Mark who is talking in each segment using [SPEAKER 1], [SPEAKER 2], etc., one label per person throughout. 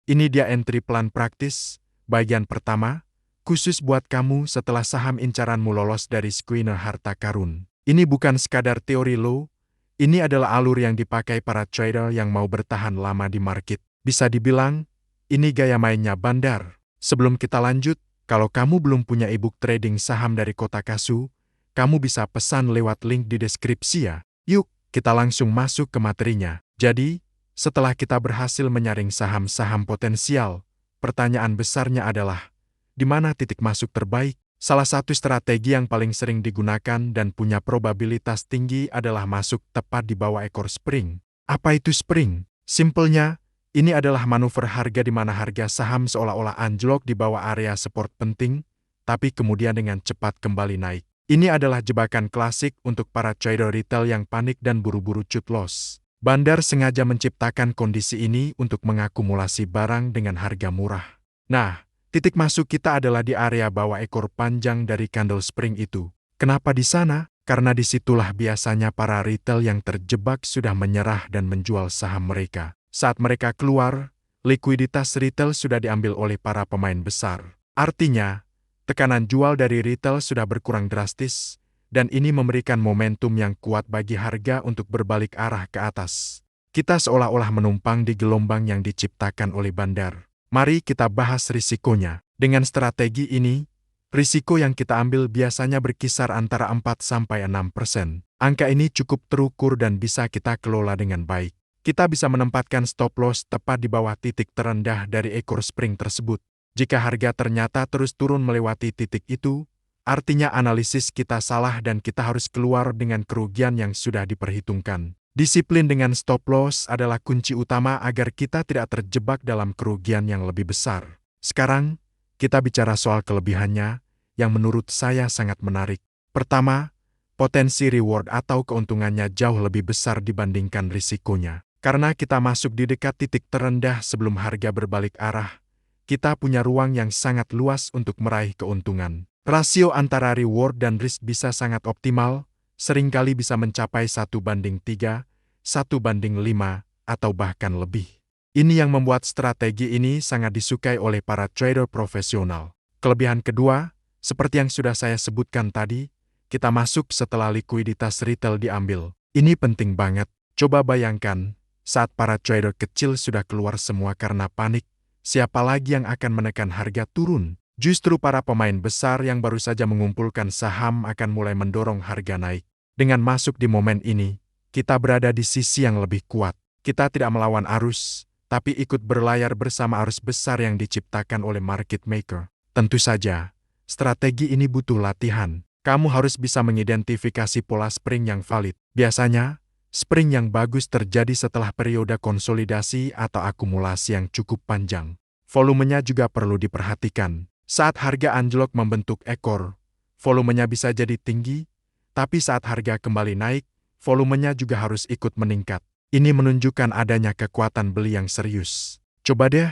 [SPEAKER 1] Ini dia entry plan praktis, bagian pertama, khusus buat kamu setelah saham incaranmu lolos dari screener harta karun. Ini bukan sekadar teori low, ini adalah alur yang dipakai para trader yang mau bertahan lama di market. Bisa dibilang, ini gaya mainnya Bandar. Sebelum kita lanjut, kalau kamu belum punya e-book trading saham dari Kotakasu, kamu bisa pesan lewat link di deskripsi ya. Yuk, kita langsung masuk ke materinya. Jadi, setelah kita berhasil menyaring saham-saham potensial, pertanyaan besarnya adalah, di mana titik masuk terbaik? Salah satu strategi yang paling sering digunakan dan punya probabilitas tinggi adalah masuk tepat di bawah ekor spring. Apa itu spring? Simpelnya, ini adalah manuver harga di mana harga saham seolah-olah anjlok di bawah area support penting, tapi kemudian dengan cepat kembali naik. Ini adalah jebakan klasik untuk para trader retail yang panik dan buru-buru cut loss. Bandar sengaja menciptakan kondisi ini untuk mengakumulasi barang dengan harga murah. Nah, titik masuk kita adalah di area bawah ekor panjang dari candle spring itu. Kenapa di sana? Karena disitulah biasanya para retail yang terjebak sudah menyerah dan menjual saham mereka. Saat mereka keluar, likuiditas retail sudah diambil oleh para pemain besar. Artinya, tekanan jual dari retail sudah berkurang drastis, dan ini memberikan momentum yang kuat bagi harga untuk berbalik arah ke atas. Kita seolah-olah menumpang di gelombang yang diciptakan oleh Bandar. Mari kita bahas risikonya. Dengan strategi ini, risiko yang kita ambil biasanya berkisar antara 4–6%. Angka ini cukup terukur dan bisa kita kelola dengan baik. Kita bisa menempatkan stop loss tepat di bawah titik terendah dari ekor spring tersebut. Jika harga ternyata terus turun melewati titik itu, artinya analisis kita salah dan kita harus keluar dengan kerugian yang sudah diperhitungkan. Disiplin dengan stop loss adalah kunci utama agar kita tidak terjebak dalam kerugian yang lebih besar. Sekarang, kita bicara soal kelebihannya, yang menurut saya sangat menarik. Pertama, potensi reward atau keuntungannya jauh lebih besar dibandingkan risikonya. Karena kita masuk di dekat titik terendah sebelum harga berbalik arah, kita punya ruang yang sangat luas untuk meraih keuntungan. Rasio antara reward dan risk bisa sangat optimal, seringkali bisa mencapai 1:3, 1:5, atau bahkan lebih. Ini yang membuat strategi ini sangat disukai oleh para trader profesional. Kelebihan kedua, seperti yang sudah saya sebutkan tadi, kita masuk setelah likuiditas retail diambil. Ini penting banget. Coba bayangkan, saat para trader kecil sudah keluar semua karena panik, siapa lagi yang akan menekan harga turun? Justru para pemain besar yang baru saja mengumpulkan saham akan mulai mendorong harga naik. Dengan masuk di momen ini, kita berada di sisi yang lebih kuat. Kita tidak melawan arus, tapi ikut berlayar bersama arus besar yang diciptakan oleh market maker. Tentu saja, strategi ini butuh latihan. Kamu harus bisa mengidentifikasi pola spring yang valid. Biasanya, spring yang bagus terjadi setelah periode konsolidasi atau akumulasi yang cukup panjang. Volumenya juga perlu diperhatikan. Saat harga anjlok membentuk ekor, volumenya bisa jadi tinggi, tapi saat harga kembali naik, volumenya juga harus ikut meningkat. Ini menunjukkan adanya kekuatan beli yang serius. Coba deh,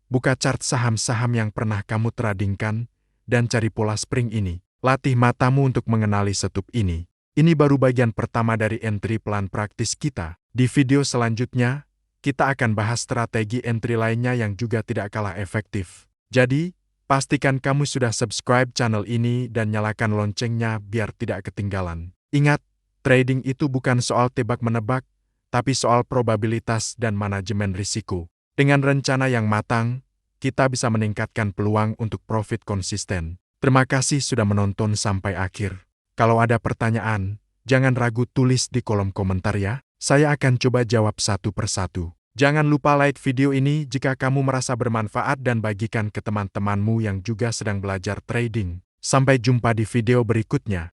[SPEAKER 1] buka chart saham-saham yang pernah kamu tradingkan, dan cari pola spring ini. Latih matamu untuk mengenali setup ini. Ini baru bagian pertama dari entry plan praktis kita. Di video selanjutnya, kita akan bahas strategi entry lainnya yang juga tidak kalah efektif. Jadi, pastikan kamu sudah subscribe channel ini dan nyalakan loncengnya biar tidak ketinggalan. Ingat, trading itu bukan soal tebak-menebak, tapi soal probabilitas dan manajemen risiko. Dengan rencana yang matang, kita bisa meningkatkan peluang untuk profit konsisten. Terima kasih sudah menonton sampai akhir. Kalau ada pertanyaan, jangan ragu tulis di kolom komentar ya. Saya akan coba jawab satu persatu. Jangan lupa like video ini jika kamu merasa bermanfaat dan bagikan ke teman-temanmu yang juga sedang belajar trading. Sampai jumpa di video berikutnya.